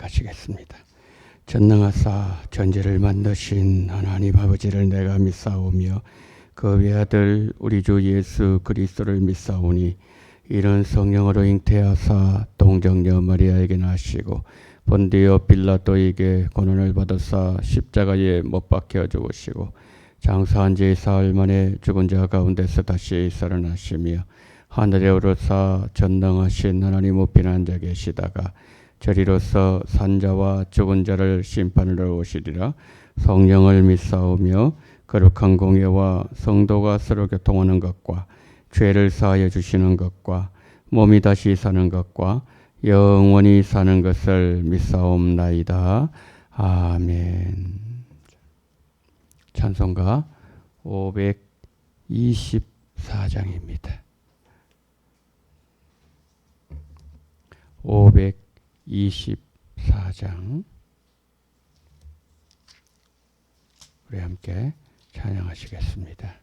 시작하시겠습니다. 전능하사 전지를 만드신 하나님 아버지를 내가 믿사오며 그 외아들 우리 주 예수 그리스도를 믿사오니 이는 성령으로 잉태하사 동정녀 마리아에게 나시고 본디오 빌라도에게 고난을 받으사 십자가에 못 박혀 죽으시고 장사한 지 사흘 만에 죽은 자 가운데서 다시 살아나시며 하늘에 오르사 전능하신 하나님 우편 앉아 계시다가 저리로서 산자와 죽은 자를 심판하러 오시리라. 성령을 믿사오며 거룩한 공예와 성도가 서로 교통하는 것과 죄를 사하여 주시는 것과 몸이 다시 사는 것과 영원히 사는 것을 믿사옵나이다. 아멘. 찬송가 524장입니다. 524장 우리 함께 찬양하시겠습니다.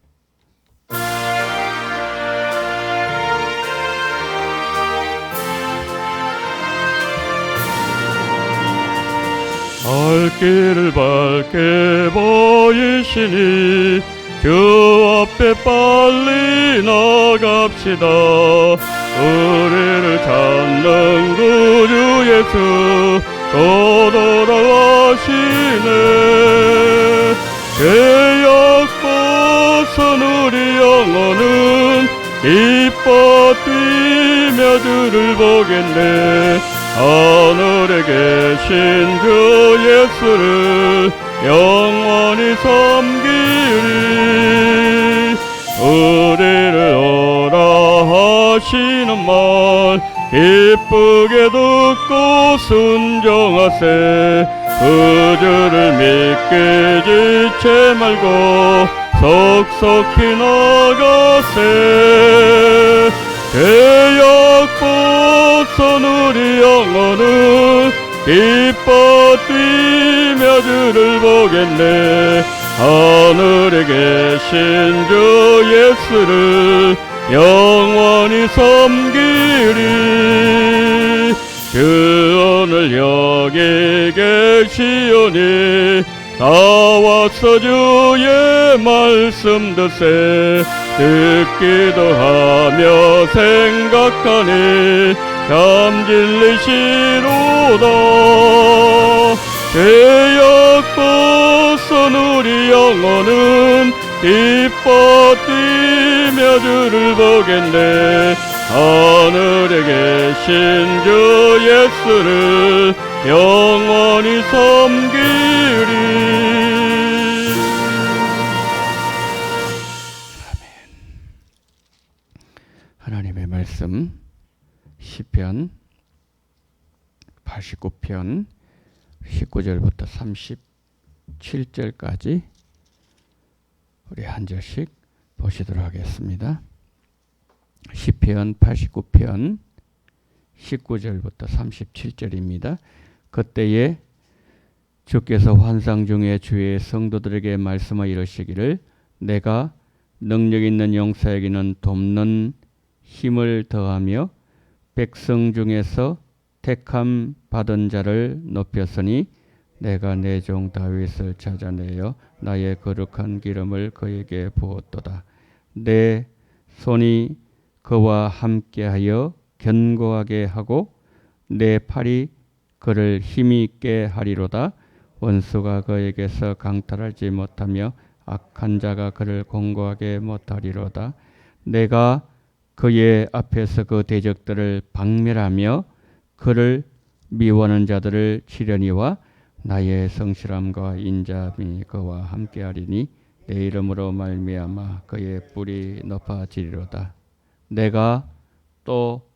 갈 길을 밝게 보이시니 주 앞에 빨리 나갑시다. 우리를 찾는 구주 예수 또 돌아오시네. 죄악 벗은 우리 영혼은 기뻐 뛰며 주를 보겠네. 하늘에 계신 주 예수를 영원히 섬기리. 우리를 오라 하시는 말 기쁘게 듣고 순종하세. 그 주를 믿게 지체 말고 속속히 나가세. 죄악 벗은 우리 영혼은 기뻐 뛰며 주를 보겠네. 하늘에 계신 주 예수를 영원히 섬기리. 주 오늘 여기 계시오니 나와서 주의 말씀 듣세. 듣기도 하며 생각하니 참 진리시로다. 죄악 벗은 우리 영혼은 기뻐 뛰며 주를 보겠네. 하늘에 계신 주 예수를 영원히 섬기리. 하나님의 말씀 시편 89편 19절부터 37절까지 우리 한 절씩 보시도록 하겠습니다. 시편 89편 19절부터 37절입니다. 그때에 주께서 환상 중에 주의 성도들에게 말씀하여 이르시기를 내가 능력 있는 용사에게는 돕는 힘을 더하며 백성 중에서 택함 받은 자를 높였으니 내가 내 종 다윗을 찾아내어 나의 거룩한 기름을 그에게 부었도다. 내 손이 그와 함께하여 견고하게 하고 내 팔이 그를 힘이 있게 하리로다. 원수가 그에게서 강탈하지 못하며 악한 자가 그를 공고하게 못하리로다. 내가 그의 앞에서 그 대적들을 박멸하며 그를 미워하는 자들을 치려니와 나의 성실함과 인자함이 그와 함께하리니 내 이름으로 말미암아 그의 뿔이 높아지리로다. 내가 또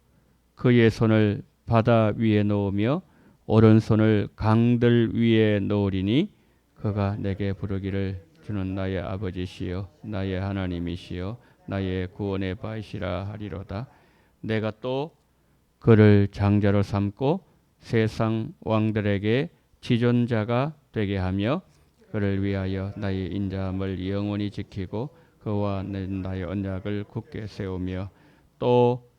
그의 손을 바다 위에 놓으며 오른손을 강들 위에 놓으리니 그가 내게 부르기를 주는 나의 아버지시요 나의 하나님이시요 나의 구원의 바이시라 하리로다. 내가 또 그를 장자로 삼고 세상 왕들에게 지존자가 되게 하며 그를 위하여 나의 인자함을 영원히 지키고 그와 나의 언약을 굳게 세우며 또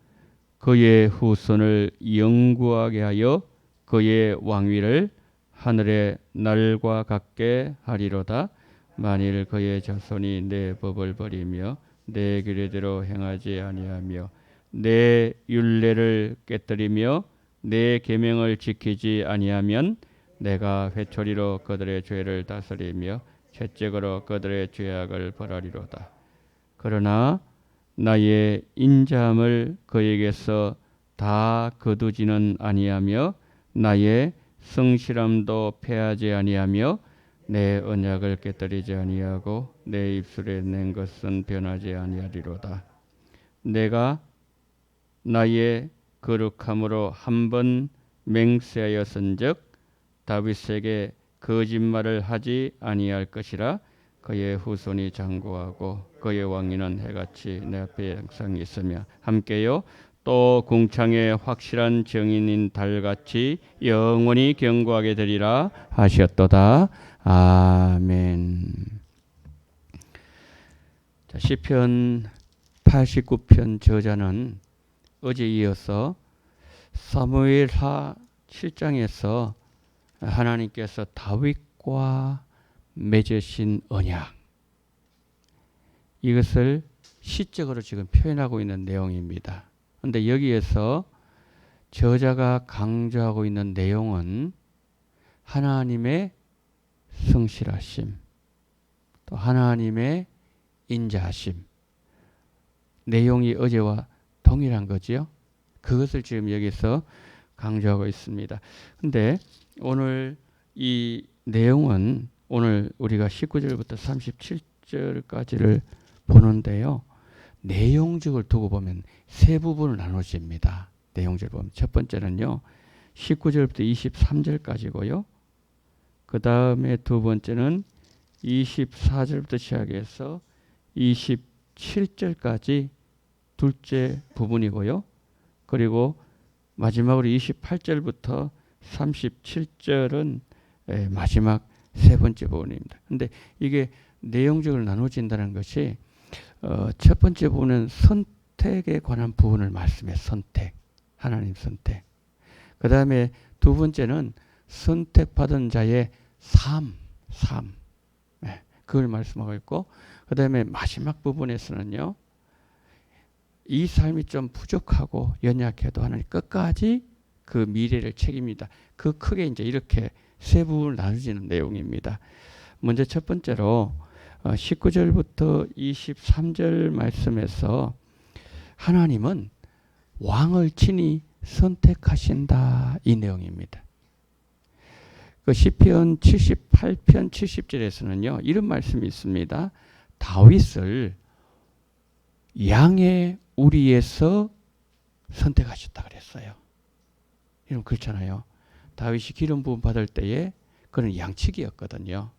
그의 후손을 영구하게 하여 그의 왕위를 하늘의 날과 같게 하리로다. 만일 그의 자손이 내 법을 버리며 내 규례대로 행하지 아니하며 내 율례를 깨뜨리며 내 계명을 지키지 아니하면 내가 회초리로 그들의 죄를 다스리며 채찍으로 그들의 죄악을 벌하리로다. 그러나 나의 인자함을 그에게서 다 거두지는 아니하며 나의 성실함도 패하지 아니하며 내 언약을 깨뜨리지 아니하고 내 입술에 낸 것은 변하지 아니하리로다. 내가 나의 거룩함으로 한 번 맹세하였은즉 다윗에게 거짓말을 하지 아니할 것이라. 그의 후손이 장구하고 그의 왕위는 해같이 내 앞에 항상 있으며 함께요 또 궁창의 확실한 정인인 달같이 영원히 경고하게 되리라 하셨도다. 아멘. 자, 시편 89편 저자는 어제 이어서 사무엘하 7장에서 하나님께서 다윗과 맺으신 언약, 이것을 시적으로 지금 표현하고 있는 내용입니다. 그런데 여기에서 저자가 강조하고 있는 내용은 하나님의 성실하심, 또 하나님의 인자하심, 내용이 어제와 동일한 거지요. 그것을 지금 여기서 강조하고 있습니다. 근데 오늘 이 내용은 오늘 우리가 19절부터 37절까지를 보는데요. 내용적을 두고 보면 세 부분을 나눠집니다. 내용적을 보면 첫 번째는요. 19절부터 23절까지고요. 그 다음에 두 번째는 24절부터 시작해서 27절까지 둘째 부분이고요. 그리고 마지막으로 28절부터 37절은 마지막 세 번째 부분입니다. 근데 이게 내용적으로 나눠진다는 것이 첫 번째 부분은 선택에 관한 부분을 말씀해. 선택, 하나님 선택. 그 다음에 두 번째는 선택받은 자의 삶, 그걸 말씀하고 있고, 그 다음에 마지막 부분에서는요, 이 삶이 좀 부족하고 연약해도 하나님 끝까지 그 미래를 책임입니다. 그 크게 이제 이렇게 세 부분을 나누지는 내용입니다. 먼저 첫 번째로 19절부터 23절 말씀에서 하나님은 왕을 친히 선택하신다, 이 내용입니다. 그 시편 78편 70절에서는요 이런 말씀이 있습니다. 다윗을 양의 우리에서 선택하셨다 그랬어요. 이런 그렇잖아요. 다윗이 기름 부음 받을 때에 그는 양치기였거든요.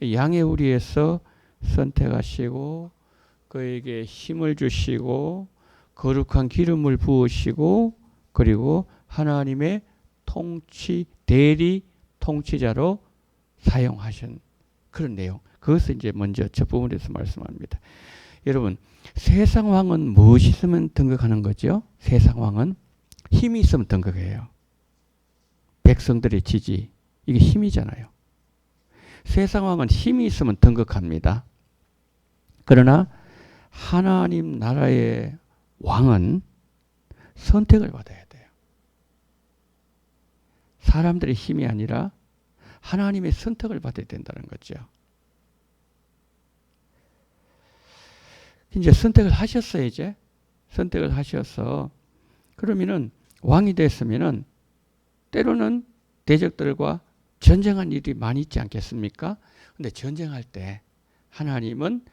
양의 우리에서 선택하시고 그에게 힘을 주시고 거룩한 기름을 부으시고 그리고 하나님의 통치 대리 통치자로 사용하신 그런 내용. 그것을 이제 먼저 첫 부분에서 말씀합니다. 여러분, 세상 왕은 무엇이 있으면 등극하는 거죠? 세상 왕은 힘이 있으면 등극해요. 백성들의 지지, 이게 힘이잖아요. 세상 왕은 힘이 있으면 등극합니다. 그러나 하나님 나라의 왕은 선택을 받아야 돼요. 사람들의 힘이 아니라 하나님의 선택을 받아야 된다는 거죠. 이제 선택을 하셨어요. 이제 선택을 하셔서 그러면은 왕이 됐으면은 때로는 대적들과 전쟁한 일이 많이 있지 않겠습니까? 근데 전쟁할 때 하나님은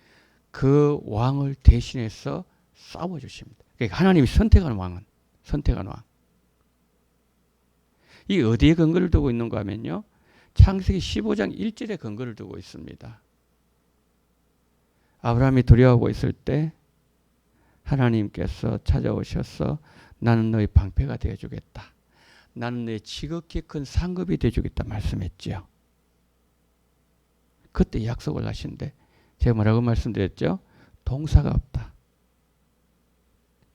그 왕을 대신해서 싸워주십니다. 그러니까 하나님이 선택한 왕은 선택한 왕. 이 어디에 근거를 두고 있는가 하면요. 창세기 15장 1절에 근거를 두고 있습니다. 아브라함이 두려워하고 있을 때 하나님께서 찾아오셔서 나는 너의 방패가 되어주겠다. 나는 너의 지극히 큰 상급이 되어주겠다 말씀했죠. 그때 약속을 하신데 제가 뭐라고 말씀드렸죠? 동사가 없다.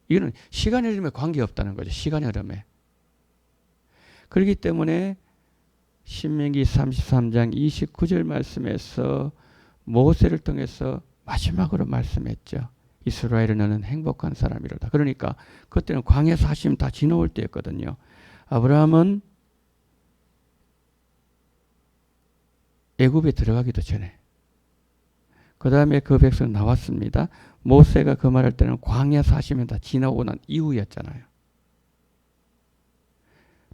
이거는 시간의 흐름에 관계없다는 거죠. 시간의 흐름에. 그렇기 때문에 신명기 33장 29절 말씀에서 모세를 통해서 마지막으로 말씀했죠. 이스라엘은 너는 행복한 사람이로다. 그러니까 그때는 광야에서 하시면 다 지나올 때였거든요. 아브라함은 애굽에 들어가기도 전에 그 다음에 그 백성 나왔습니다. 모세가 그 말할 때는 광야에서 하시면 다 지나오고 난 이후였잖아요.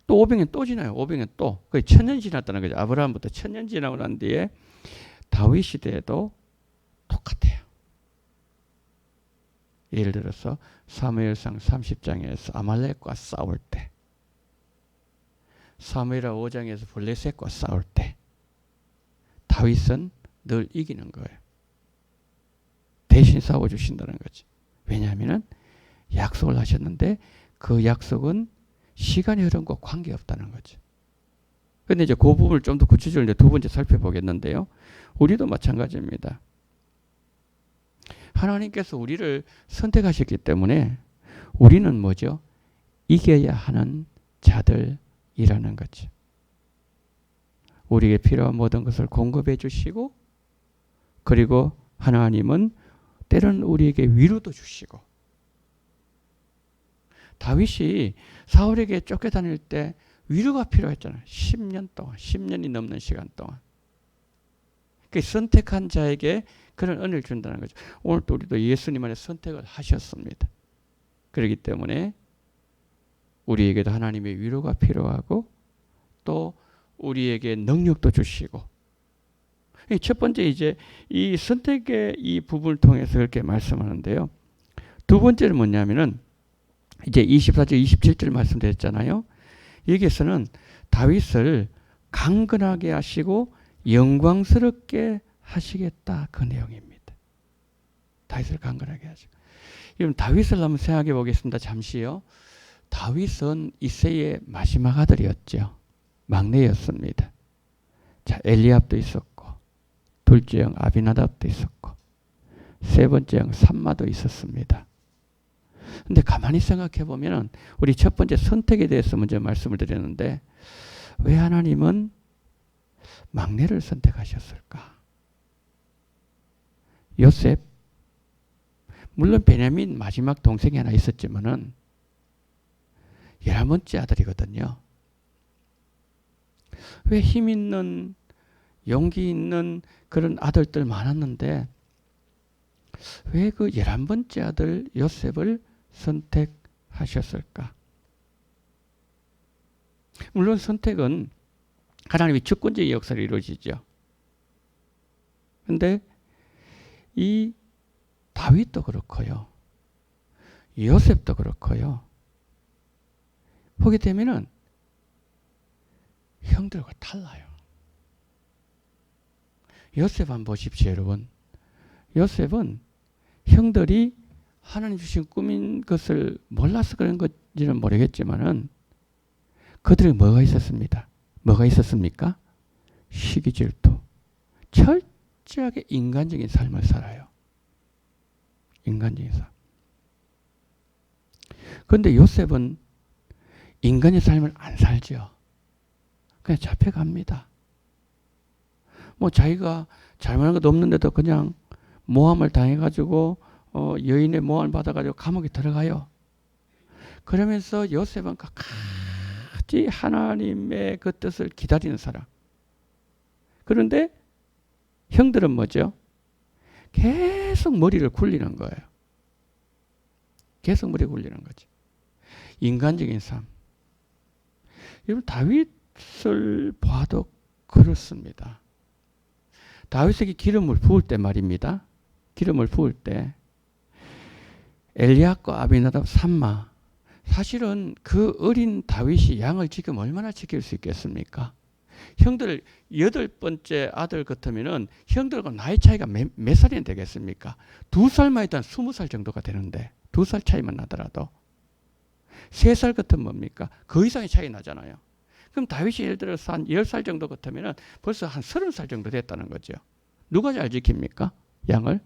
또 500년 또 지나요. 500년 또. 거의 1000년 지났다는 거죠. 아브라함부터 1000년 지나고 난 뒤에 다윗 시대에도 똑같아요. 예를 들어서 사무엘상 30장에서 아말렉과 싸울 때, 사무엘하 5장에서 블레셋과 싸울 때 다윗은 늘 이기는 거예요. 대신 싸워주신다는 거지. 왜냐하면 약속을 하셨는데 그 약속은 시간이 흐른 것과 관계없다는 거죠. 그런데 이제 그 부분을 좀 더 구체적으로 두 번째 살펴보겠는데요. 우리도 마찬가지입니다. 하나님께서 우리를 선택하셨기 때문에 우리는 뭐죠? 이겨야 하는 자들이라는 거죠. 우리에게 필요한 모든 것을 공급해 주시고, 그리고 하나님은 때로는 우리에게 위로도 주시고. 다윗이 사울에게 쫓겨다닐 때 위로가 필요했잖아요. 10년 동안, 10년이 넘는 시간 동안. 그 선택한 자에게 그런 은혜를 준다는 거죠. 오늘 또 우리도 예수님 안에 선택을 하셨습니다. 그렇기 때문에 우리에게도 하나님의 위로가 필요하고 또 우리에게 능력도 주시고. 첫 번째 이제 이 선택의 이 부분을 통해서 이렇게 말씀하는데요. 두 번째는 뭐냐면은 이제 24절, 27절 말씀드렸잖아요. 여기에서는 다윗을 강건하게 하시고 영광스럽게 하시겠다, 그 내용입니다. 다윗을 강건하게 하시고. 그럼 다윗을 한번 생각해 보겠습니다. 잠시요. 다윗은 이새의 마지막 아들이었죠. 막내였습니다. 자, 엘리압도 있었고, 둘째 형 아비나답도 있었고, 세 번째 형 삼마도 있었습니다. 근데 가만히 생각해 보면 우리 첫 번째 선택에 대해서 먼저 말씀을 드렸는데 왜 하나님은 막내를 선택하셨을까? 요셉, 물론 베냐민 마지막 동생이 하나 있었지만은 11번째 아들이거든요. 왜 힘 있는, 용기 있는 그런 아들들 많았는데 왜 그 11번째 아들 요셉을 선택하셨을까? 물론 선택은 하나님의 주권적인 역사로 이루어지죠. 그런데 이 다윗도 그렇고요. 요셉도 그렇고요. 보게 되면은 형들과 달라요. 요셉 한번 보십시오, 여러분. 요셉은 형들이 하나님 주신 꿈인 것을 몰라서 그런 건지는 모르겠지만은 그들에게 뭐가 있었습니다. 뭐가 있었습니까? 시기 질투. 철저하게 인간적인 삶을 살아요. 인간적인 삶. 그런데 요셉은 인간의 삶을 안 살죠. 그냥 잡혀갑니다. 뭐 자기가 잘못한 것도 없는데도 그냥 모함을 당해가지고 여인의 모함을 받아가지고 감옥에 들어가요. 그러면서 요셉은 끝까지 하나님의 그 뜻을 기다리는 사람. 그런데 형들은 뭐죠? 계속 머리를 굴리는 거예요. 계속 머리 굴리는 거죠. 인간적인 삶. 여러분 다윗을 봐도 그렇습니다. 다윗에게 기름을 부을 때 말입니다. 기름을 부을 때 엘리압과 아비나답 삼마, 사실은 그 어린 다윗이 양을 지키면 얼마나 지킬 수 있겠습니까? 형들 8번째 아들 같으면은 형들과 나이 차이가 몇 살이 되겠습니까? 2살만 일단 20살 정도가 되는데 2살 차이만 나더라도 3살 같으면 뭡니까? 그 이상의 차이 나잖아요. 그럼 다윗이 예를 들어서 한 10살 정도 같으면은 벌써 한 30살 정도 됐다는 거죠. 누가 잘 지킵니까? 양을?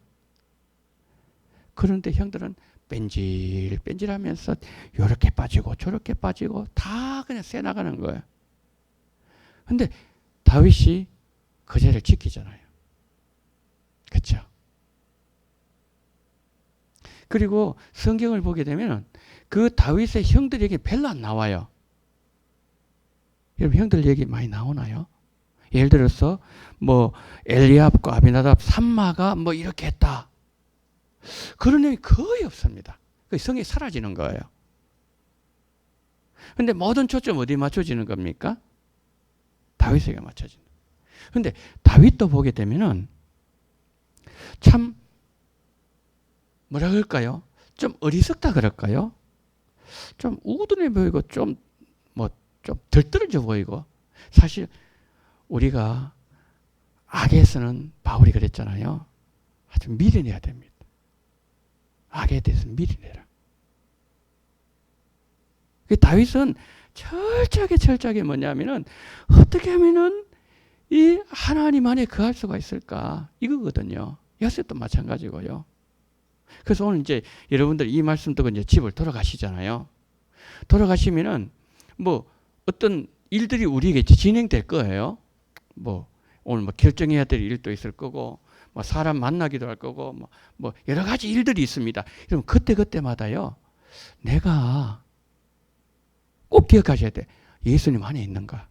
그런데 형들은 뺀질뺀질하면서 요렇게 빠지고 저렇게 빠지고 다 그냥 새 나가는 거예요. 근데 다윗이 그 자리를 지키잖아요. 그렇죠? 그리고 성경을 보게 되면 그 다윗의 형들 얘기 별로 안 나와요. 여러분 형들 얘기 많이 나오나요? 예를 들어서 뭐 엘리압과 아비나답 삼마가 뭐 이렇게 했다. 그런 내용이 거의 없습니다. 성이 사라지는 거예요. 근데 모든 초점 어디 맞춰지는 겁니까? 다윗에게 맞춰진다. 근데 다윗도 보게 되면은 참 뭐라 그럴까요? 좀 어리석다 그럴까요? 좀 우둔해 보이고 좀 덜 떨어져 보이고. 사실 우리가 악에서는 바울이 그랬잖아요. 아주 미련해야 됩니다. 악에 대해서 미련해라. 다윗은 철저하게 뭐냐면은 어떻게 하면은 이 하나님 안에 거할 수가 있을까 이거거든요. 요셉도 마찬가지고요. 그래서 오늘 이제 여러분들 이 말씀 듣고 이제 집을 돌아가시잖아요. 돌아가시면은 뭐 어떤 일들이 우리에게 진행될 거예요. 뭐 오늘 뭐 결정해야 될 일도 있을 거고, 뭐 사람 만나기도 할 거고, 뭐 여러 가지 일들이 있습니다. 그럼 그때마다요, 내가 꼭 기억하셔야 돼. 예수님 안에 있는가?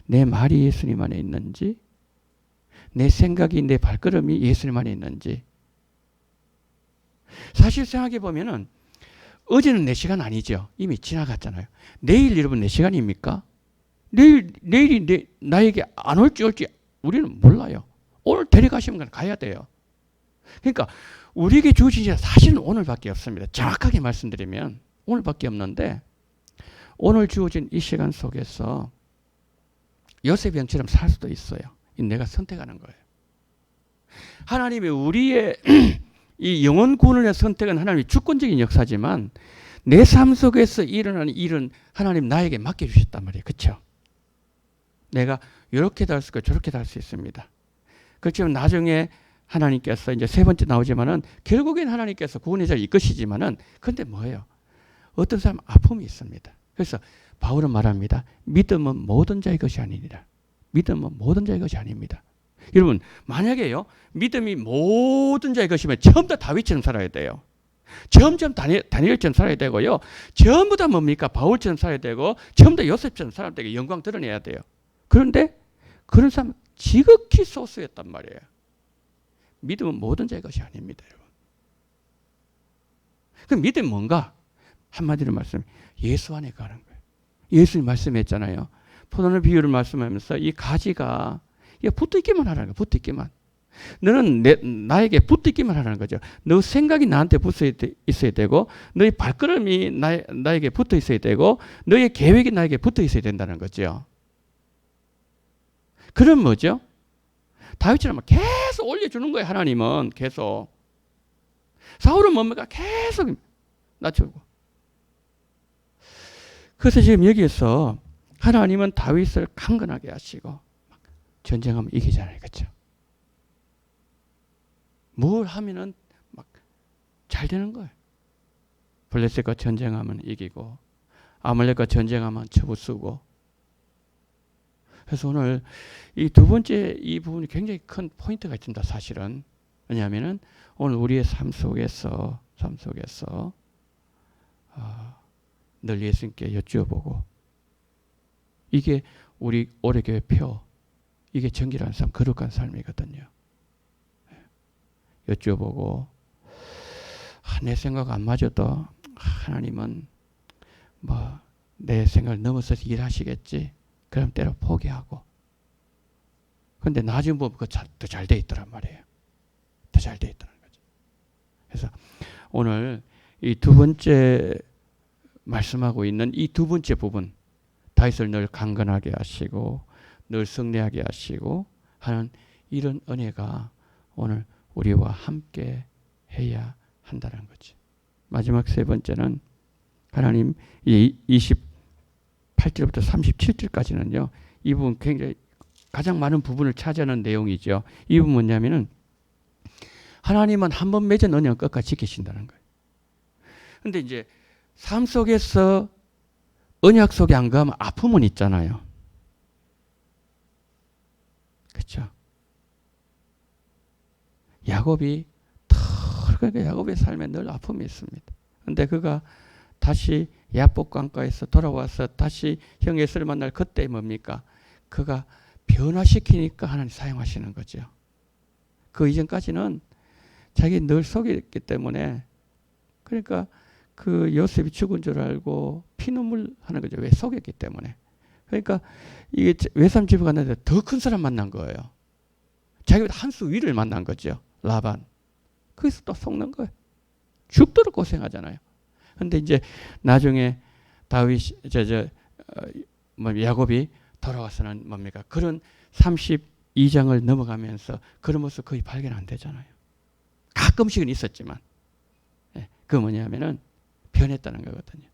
내 말이 예수님 안에 있는지, 내 생각이, 내 발걸음이 예수님 안에 있는지. 사실 생각해 보면은 어제는 내 시간 아니죠. 이미 지나갔잖아요. 내일 여러분 내 시간입니까? 내일이 나에게 안 올지 우리는 몰라요. 오늘 데려가시면 가야 돼요. 그러니까 우리에게 주어진 시간 사실은 오늘밖에 없습니다. 정확하게 말씀드리면 오늘밖에 없는데, 오늘 주어진 이 시간 속에서 요셉이 형처럼 살 수도 있어요. 내가 선택하는 거예요. 하나님이 우리의 이 영혼 구원의 선택은 하나님의 주권적인 역사지만 내 삶 속에서 일어나는 일은 하나님 나에게 맡겨주셨단 말이에요. 그렇죠? 내가 이렇게도 할 수 있고 저렇게도 할 수 있습니다. 그렇지만 나중에 하나님께서 이제 세 번째 나오지만은 결국엔 하나님께서 구원의 자를 이끄시지만은 근데 뭐예요? 어떤 사람 아픔이 있습니다. 그래서 바울은 말합니다. 믿음은 모든 자의 것이 아니니라. 믿음은 모든 자의 것이 아닙니다. 여러분 만약에요 믿음이 모든 자의 것이면 전부 다 다윗처럼 살아야 돼요. 점점 다니엘처럼 살아야 되고요. 전부 다 뭡니까? 바울처럼 살아야 되고 전부 다 요셉처럼 살아야 되고 영광 드러내야 돼요. 그런데 그런 사람은 지극히 소수였단 말이에요. 믿음은 모든 자의 것이 아닙니다. 여러분. 그 믿음이 뭔가? 한마디로 말씀해 예수 안에 가는 거예요. 예수님 말씀했잖아요. 포도나무 비유를 말씀하면서 이 가지가 붙어있기만 하라는 거예요. 붙어있기만. 너는 나에게 붙어있기만 하라는 거죠. 너 생각이 나한테 붙어 있어야 되고 너의 발걸음이 나에게 붙어 있어야 되고 너의 계획이 나에게 붙어 있어야 된다는 거죠. 그럼 뭐죠? 다윗처럼 계속 올려주는 거예요. 하나님은 계속. 사울은 뭡니까? 계속 낮추고. 그래서 지금 여기에서 하나님은 다윗을 강건하게 하시고 전쟁하면 이기잖아요. 그렇죠? 뭘 하면은 막 잘 되는 거예요. 블레셋과 전쟁하면 이기고 아말렉과 전쟁하면 쳐부수고. 그래서 오늘 이 두 번째 이 부분이 굉장히 큰 포인트가 있습니다. 사실은. 왜냐하면은 오늘 우리의 삶 속에서 늘 예수님께 여쭈어보고 이게 우리 오래교회 표 이게 정결한 삶, 거룩한 삶이거든요. 여쭈어보고 내 생각 안 맞아도 하나님은 뭐 내 생각을 넘어서서 일하시겠지. 그럼 때로 포기하고. 그런데 나중에 보면 더 잘 돼 있더란 말이에요. 더 잘 돼 있다는 거죠. 그래서 오늘 이 두 번째 말씀하고 있는 이 두 번째 부분, 다윗을 늘 강건하게 하시고 늘 승리하게 하시고 하는 이런 은혜가 오늘 우리와 함께 해야 한다는 거죠. 마지막 세 번째는 하나님 28절부터 37절까지는요. 이 부분 굉장히 가장 많은 부분을 차지하는 내용이죠. 이 부분 뭐냐면은 하나님은 한 번 맺은 언약을 끝까지 지키신다는 거예요. 그런데 이제 삶 속에서 언약 속에 안 가면 아픔은 있잖아요. 그렇죠? 야곱이 그러니까 야곱의 삶에 늘 아픔이 있습니다. 근데 그가 다시 야복 강가에서 돌아와서 다시 형 에서를 만날 그때 뭡니까? 그가 변화시키니까 하나님 사용하시는 거죠. 그 이전까지는 자기 늘 속였기 때문에 그러니까 그 요셉이 죽은 줄 알고 피눈물 하는 거죠. 왜? 속였기 때문에. 그러니까 이게 외삼 집에 갔는데 더 큰 사람 만난 거예요. 자기보다 한 수 위를 만난 거죠. 라반. 거기서 또 속는 거예요. 죽도록 고생하잖아요. 근데 이제 나중에 야곱이 돌아와서는 뭡니까? 그런 32장을 넘어가면서 그런 모습 거의 발견 안 되잖아요. 가끔씩은 있었지만. 그거 뭐냐면은 변했다는 거거든요.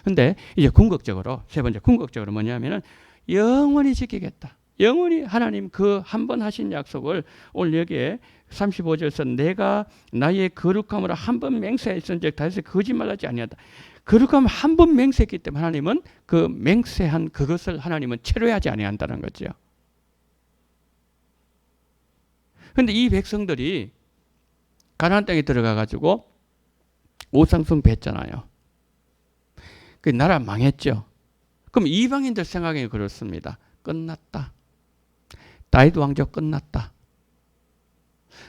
근데 이제 궁극적으로, 세 번째 궁극적으로 뭐냐면은 영원히 지키겠다. 영원히 하나님 그 한 번 하신 약속을 오늘 여기에 35절에서 내가 나의 거룩함으로 한 번 맹세했은즉 다시 거짓말하지 아니하다. 거룩함을 한 번 맹세했기 때문에 하나님은 그 맹세한 그것을 하나님은 체류하지 아니한다는 거죠. 그런데 이 백성들이 가나안 땅에 들어가 가지고 오상성 뵀잖아요. 그 나라 망했죠. 그럼 이방인들 생각에 그렇습니다. 끝났다. 다윗 왕조 끝났다.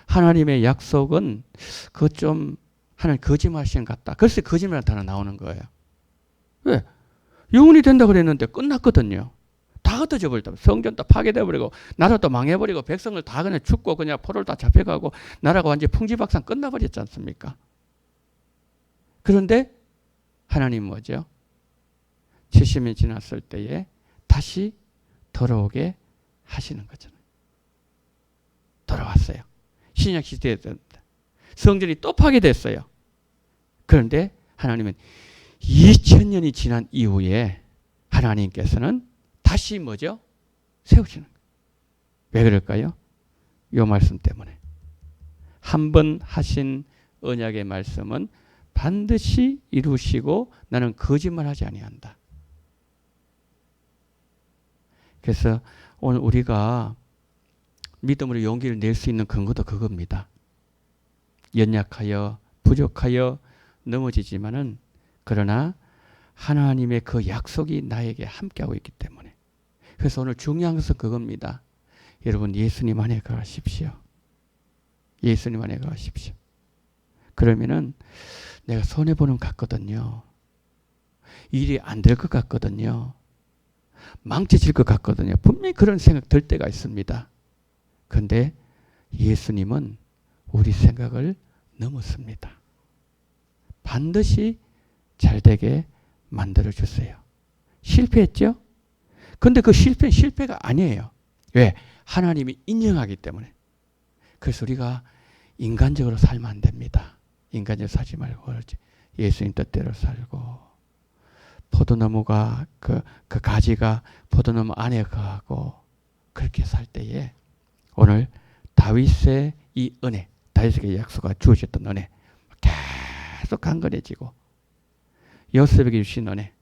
하나님의 약속은 그거 좀 하나님 거짓말하시는 것 같다. 그래서 거짓말한 단어 나오는 거예요. 왜? 영원히 된다 그랬는데 끝났거든요. 다 흩어져 버렸다. 성전도 파괴돼 버리고 나라도 망해버리고 백성을 다 그냥 죽고 그냥 포로를 다 잡혀가고 나라가 완전히 풍지박산 끝나버렸지 않습니까? 그런데 하나님 뭐죠? 70년이 지났을 때에 다시 돌아오게 하시는 거잖아요. 돌아왔어요. 신약 시대에 성전이 또 파괴됐어요. 그런데 하나님은 2000년이 지난 이후에 하나님께서는 다시 뭐죠? 세우시는 거예요. 왜 그럴까요? 이 말씀 때문에. 한 번 하신 언약의 말씀은 반드시 이루시고 나는 거짓말하지 아니한다. 그래서 오늘 우리가 믿음으로 용기를 낼 수 있는 근거도 그겁니다. 연약하여 부족하여 넘어지지만은 그러나 하나님의 그 약속이 나에게 함께하고 있기 때문에. 그래서 오늘 중요한 것은 그겁니다. 여러분 예수님 안에 거하십시오. 예수님 안에 거하십시오. 그러면은 내가 손해보는 것 같거든요. 일이 안 될 것 같거든요. 망쳐질 것 같거든요. 분명히 그런 생각 들 때가 있습니다. 그런데 예수님은 우리 생각을 넘었습니다. 반드시 잘되게 만들어주세요. 실패했죠? 그런데 그 실패는 실패가 아니에요. 왜? 하나님이 인정하기 때문에. 그래서 우리가 인간적으로 살면 안 됩니다. 인간적으로 살지 말고 예수님 뜻대로 살고 포도나무가 그 가지가 포도나무 안에 거하고 그렇게 살 때에 오늘 다윗의 이 은혜, 다윗에게 약속가 주어졌던 은혜 계속 강건해지고 요셉에게 주신 은혜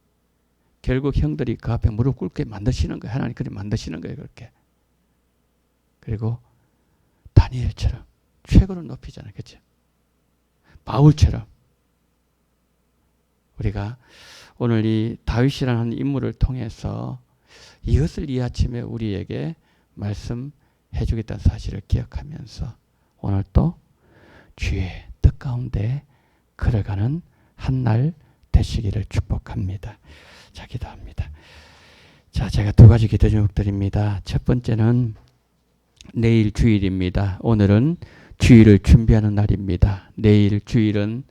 결국 형들이 그 앞에 무릎 꿇게 만드시는 거예요. 하나님 그렇게 만드시는 거예요. 그렇게. 그리고 다니엘처럼 최고로 높이잖아요. 그렇죠? 바울처럼 우리가 오늘 이 다윗이라는 인물을 통해서 이것을 이 아침에 우리에게 말씀해 주겠다는 사실을 기억하면서 오늘 또 주의 뜻 가운데 걸어가는 한 날 되시기를 축복합니다. 자, 기도합니다. 자, 제가 두 가지 기도 제목 드립니다. 첫 번째는 내일 주일입니다. 오늘은 주일을 준비하는 날입니다. 내일 주일은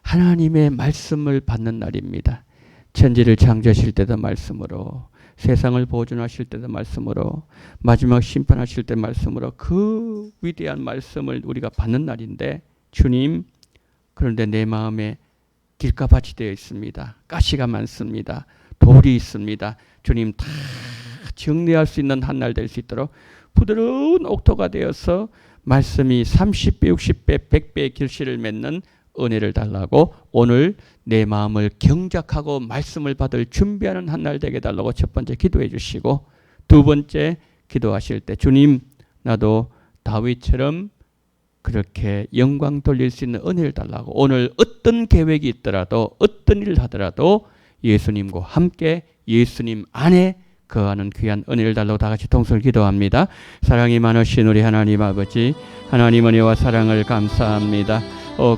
하나님의 말씀을 받는 날입니다. 천지를 창조하실 때도 말씀으로, 세상을 보존하실 때도 말씀으로, 마지막 심판하실 때 말씀으로 그 위대한 말씀을 우리가 받는 날인데 주님, 그런데 내 마음에 길가밭이 되어 있습니다. 가시가 많습니다. 돌이 있습니다. 주님 다 정리할 수 있는 한 날 될 수 있도록 부드러운 옥토가 되어서 말씀이 30배, 60배, 100배의 결실을 맺는 은혜를 달라고 오늘 내 마음을 경작하고 말씀을 받을 준비하는 한 날 되게 달라고 첫 번째 기도해 주시고 두 번째 기도하실 때 주님 나도 다윗처럼 그렇게 영광 돌릴 수 있는 은혜를 달라고 오늘 어떤 계획이 있더라도 어떤 일을 하더라도 예수님과 함께 예수님 안에 거하는 귀한 은혜를 달라고 다 같이 통성을 기도합니다. 사랑이 많으신 우리 하나님 아버지 하나님 은혜와 사랑을 감사합니다.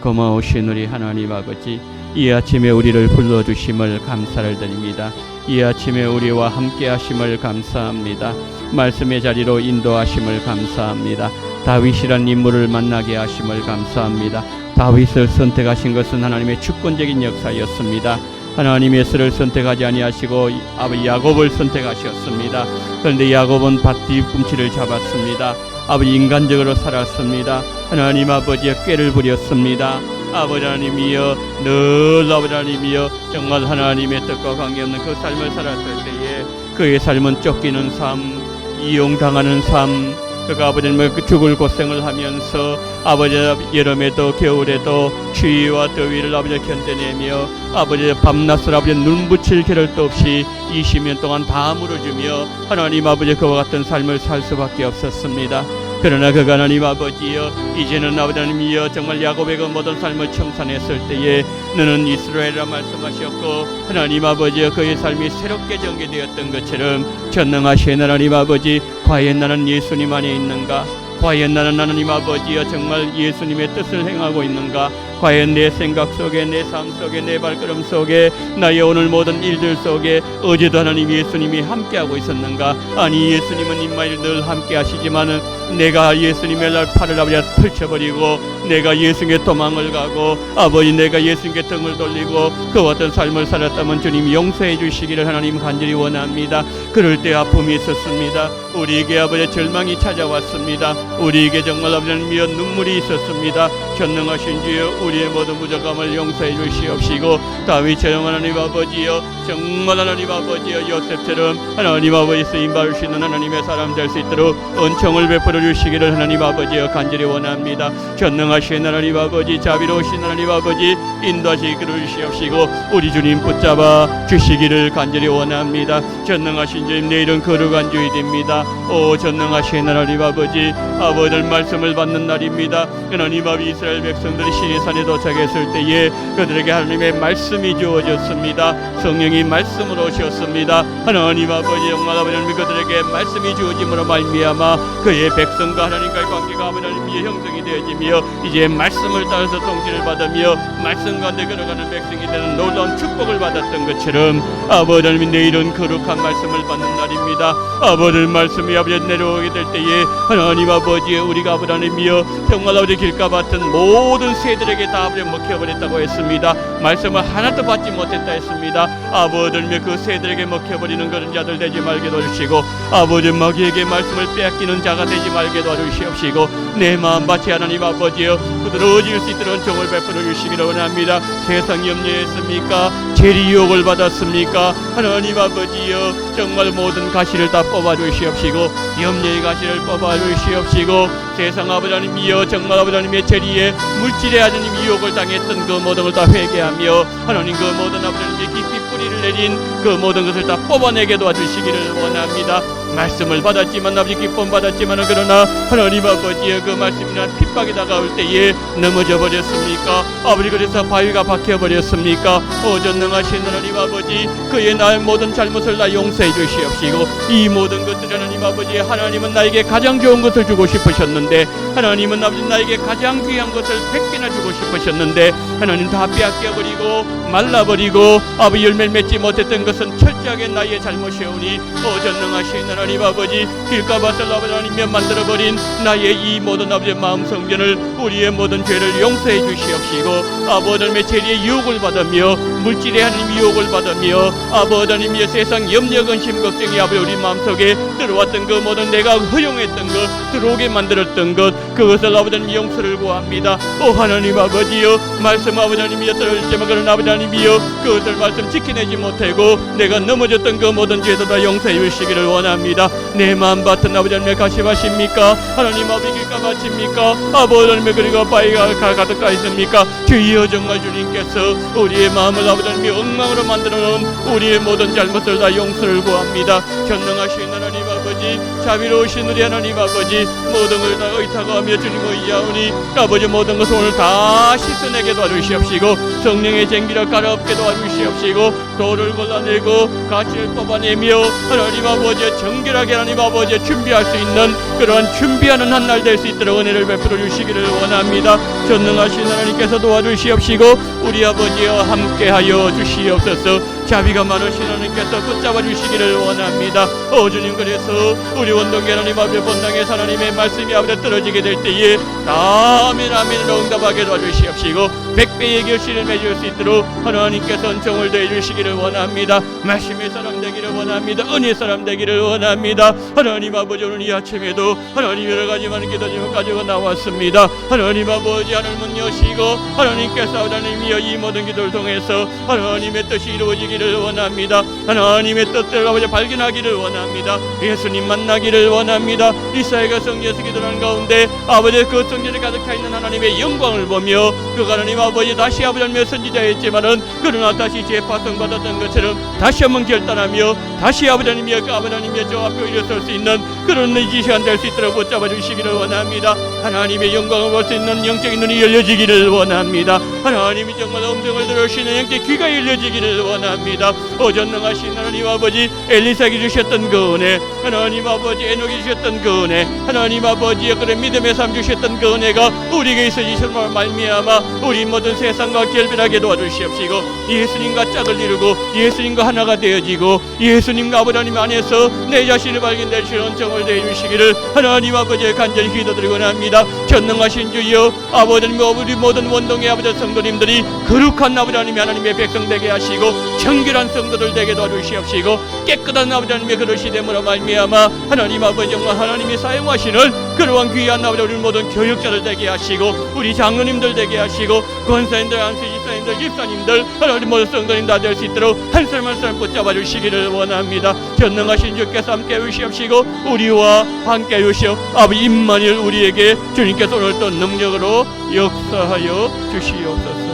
고마우신 우리 하나님 아버지 이 아침에 우리를 불러주심을 감사를 드립니다. 이 아침에 우리와 함께 하심을 감사합니다. 말씀의 자리로 인도하심을 감사합니다. 다윗이란 인물을 만나게 하심을 감사합니다. 다윗을 선택하신 것은 하나님의 주권적인 역사였습니다. 하나님의 예수를 선택하지 아니하시고 아버지 야곱을 선택하셨습니다. 그런데 야곱은 밭 뒤꿈치를 잡았습니다. 아버지 인간적으로 살았습니다. 하나님 아버지의 꾀를 부렸습니다. 아버지 하나님이여 늘 아버지 하나님이여 정말 하나님의 뜻과 관계없는 그 삶을 살았을 때에 그의 삶은 쫓기는 삶, 이용당하는 삶, 그가 아버지는 죽을 고생을 하면서 아버지 여름에도 겨울에도 추위와 더위를 아버지 견뎌내며 아버지 밤낮을 아버지 눈 붙일 겨를도 없이 20년 동안 다 물어주며 하나님 아버지 그와 같은 삶을 살 수밖에 없었습니다. 그러나 그가 하나님 아버지여 이제는 아버지 하나님이여 정말 야곱의 그 모든 삶을 청산했을 때에 너는 이스라엘이라 말씀하셨고 하나님 아버지여 그의 삶이 새롭게 전개되었던 것처럼 전능하신 하나님 아버지 과연 나는 예수님 안에 있는가? 과연 나는 하나님 아버지여 정말 예수님의 뜻을 행하고 있는가? 과연 내 생각 속에 내 삶 속에 내 발걸음 속에 나의 오늘 모든 일들 속에 어제도 하나님 예수님이 함께하고 있었는가? 아니 예수님은 임마일 늘 함께 하시지만은 내가 예수님의 날 팔을 아버지 펼쳐버리고 내가 예수님의 도망을 가고 아버지 내가 예수님께 등을 돌리고 그와 같은 삶을 살았다면 주님 용서해 주시기를 하나님 간절히 원합니다. 그럴 때 아픔이 있었습니다. 우리에게 아버지 절망이 찾아왔습니다. 우리에게 정말 아버지 하나님이여 눈물이 있었습니다. 전능하신 주여 우리의 모든 부족함을 용서해 주시옵시고 다윗처럼 하나님 아버지여 정말 하나님 아버지여 요셉처럼 하나님 아버지 쓰임받을 수 있는 하나님의 사람 될 수 있도록 은총을 베풀어 주시기를 하나님 아버지여 간절히 원합니다. 전능하신 하나님 아버지 자비로우신 하나님 아버지 인도하시 이끌어 주시옵시고 우리 주님 붙잡아 주시기를 간절히 원합니다. 전능하신 주님 내일은 거룩한 주일입니다. 오 전능하신 하나님 아버지 아버지의 말씀을 받는 날입니다. 하나님 아버지 이스라엘 백성들이 시내산에 도착했을 때에 그들에게 하나님의 말씀이 주어졌습니다. 성령이 말씀으로 오셨습니다. 하나님 아버지 정말 아버지 그들에게 말씀이 주어짐으로 말미암아 그의 백성과 하나님과의 관계가 하나님의 형성이 되어지며 이제 말씀을 따라서 통치를 받으며 말씀 가운데 걸어가는 백성이 되는 놀라운 축복을 받았던 것처럼 아버지 하나님 내일은 거룩한 말씀을 받는 날입니다. 아버지 말씀이 아버지 내려오게 될 때에 하나님 아버지 우리가 아버지 하나님이여 정말 아버지 길가 같은 모든 새들에게 다 아버지 먹혀버렸다고 했습니다. 말씀을 하나도 받지 못했다 했습니다. 아버지 그 새들에게 먹혀버리는 그런 자들 되지 말게 도와주시고 아버지 마귀에게 말씀을 빼앗기는 자가 되지 말게 도와주시옵시고 내 마음밭에 하나님 아버지여 부드러워질 수 있도록 정을 베풀어 주시기를 원합니다. 세상 염려했습니까? 죄리 유혹을 받았습니까? 하나님 아버지여 정말 모든 가시를 다 뽑아 주시옵시고 염려의 가시를 뽑아 주시옵시고 세상 아버지 하나님이여 정말 아버지 하나님의 죄리에 물질의 하나님 유혹을 당했던 그 모든 걸 다 회개하며 하나님 그 모든 아버지 하나님의 깊이 뿌리를 내린 그 모든 것을 다 뽑아내게 도와주시기를 원합니다. 말씀을 받았지만 아버지 기쁨 받았지만 그러나 하나님 아버지의 그 말씀이란 핍박이 다가올 때에 넘어져 버렸습니까? 아버지 그래서 바위가 박혀 버렸습니까? 전능하신 하나님 아버지 그의 나의 모든 잘못을 다 용서해 주시옵시고 이 모든 것들 하나님 아버지 하나님은 나에게 가장 좋은 것을 주고 싶으셨는데 하나님은 아버지 나에게 가장 귀한 것을 100개나 주고 싶으셨는데 하나님 다 빼앗겨버리고 말라버리고 아버지 열매를 맺지 못했던 것은 철저하게 나의 잘못이오니 전능하신 하나님 아버지 길가밭을 아버지 하나님이 만들어버린 나의 이 모든 아버지 마음 성전을 우리의 모든 죄를 용서해 주시옵시고 아버지 하나님의 죄리의 유혹을 받으며 물질의 하나님 유혹을 받으며 아버지 하나님의 세상 염려 근심 걱정이 아버지 우리 마음속에 들어왔던 그 모든 내가 허용했던 것 들어오게 만들었던 것 그것을 아버지 하나님 용서를 구합니다. 하나님 아버지여 말씀 아버지 하나님이여 떨어질지만 그런 아버지 하나님이여 그것을 말씀 지켜내지 못하고 내가 넘어졌던 그 모든 죄도 다 용서해 주시기를 원합니다. 내 마음밭은 아버지 하나님의 가시밭입니까? 하나님 아버지 길가밭입니까? 아버지 하나님의 그리고 바위가 가득가 있습니까? 주여 정말 주님께서 우리의 마음을 아버지 하나님의 엉망으로 만들어 놓은 우리의 모든 잘못을 다 용서를 구합니다. 전능하신 하나님 아버지 아버지, 자비로우신 우리 하나님 아버지, 모든 걸 다 의탁하며 주님을 의지하오니 아버지, 모든 것을 오늘 다 씻어내게 도와주시옵시고 성령의 쟁기를 갈아엎게 도와주시옵시고 돌을 골라내고 가치를 뽑아내며 하나님 아버지 정결하게 하나님 아버지 준비할 수 있는 그러한 준비하는 한 날 될 수 있도록 은혜를 베풀어 주시기를 원합니다. 전능하신 하나님께서 도와주시옵시고 우리 아버지와 함께하여 주시옵소서. 자비가 많으신 하나님께서 붙잡아 주시기를 원합니다. 주님, 그래서 우리 원동계 하나님 앞에 본당에서 하나님의 말씀이 아버지 떨어지게 될 때에 아멘 아멘으로 응답하게 도와주시옵시고 100배의 결실을 맺을 수 있도록 하나님께서 은총을 더해 주시기를 원합니다. 말씀의 사람 되기를 원합니다. 은혜의 사람 되기를 원합니다. 하나님 아버지, 오늘 이 아침에도 하나님 여러 가지 많은 기도님을 가지고 나왔습니다. 하나님 아버지, 하늘문 여시고 하나님께서 하나님이여 이 모든 기도를 통해서 하나님의 뜻이 이루어지기를 원합니다. 하나님의 뜻대로 아버지 발견하기를 원합니다. 예수님 만나기를 원합니다. 이사야가 성전에서 기도하는 가운데 아버지 그 성전에 가득 있는 하나님의 영광을 보며 그 하나님 아버지 다시 아버지 하나님의 선지자였지만은 그러나 다시 재파송 받았던 것처럼 다시 한번 결단하며 다시 아버지 하나님의 그 아버지 하나님의 저 앞에 일어설 수 있는 그런 이 시간 될 수 있도록 붙잡아 주시기를 원합니다. 하나님의 영광을 볼 수 있는 영적인 눈이 열려지기를 원합니다. 하나님이 정말 음성을 들을 수 있는 영적 귀가 열려지기를 원합니다. 전능하신 하나님 아버지, 엘리사에게 주셨던 그 은혜, 하나님 아버지 에녹이 주셨던 그 은혜, 하나님 아버지의 그런 믿음의 삶 주셨던 그 은혜가 우리에게 있어지심으로 말미암아 우리 모든 세상과 결별하게 도와주시옵시고 예수님과 짝을 이루고 예수님과 하나가 되어지고 예수님과 아버지 하나님 안에서 내 자신을 발견될 수 있는 은총을 내주시기를 하나님 아버지의 간절히 기도드리곤 합니다. 전능하신 주여, 아버지 하나님, 우리 모든 원동의 아버지 성도님들이 거룩한 아버지 하나님의 백성 되게 하시고 정결한 성도들 되게 도와주시옵시고 깨끗한 아버지 하나님의 그릇이 됨으로 말미암아 하나님 아버지 정말 하나님이 사용하시는 그러한 귀한 아버지 우리 모든 교육자들 되게 하시고 우리 장로님들 되게 하시고 권사님들, 안수지사님들, 집사님들, 하나님 모든 성도님 다 될 수 있도록 한 사람 한 사람 붙잡아 주시기를 원합니다. 전능하신 주께서 함께 해주시옵시고 우리와 함께 해주시오 아버지 임마누엘, 우리에게 주님께서 오늘 또 능력으로 역사하여 주시옵소서.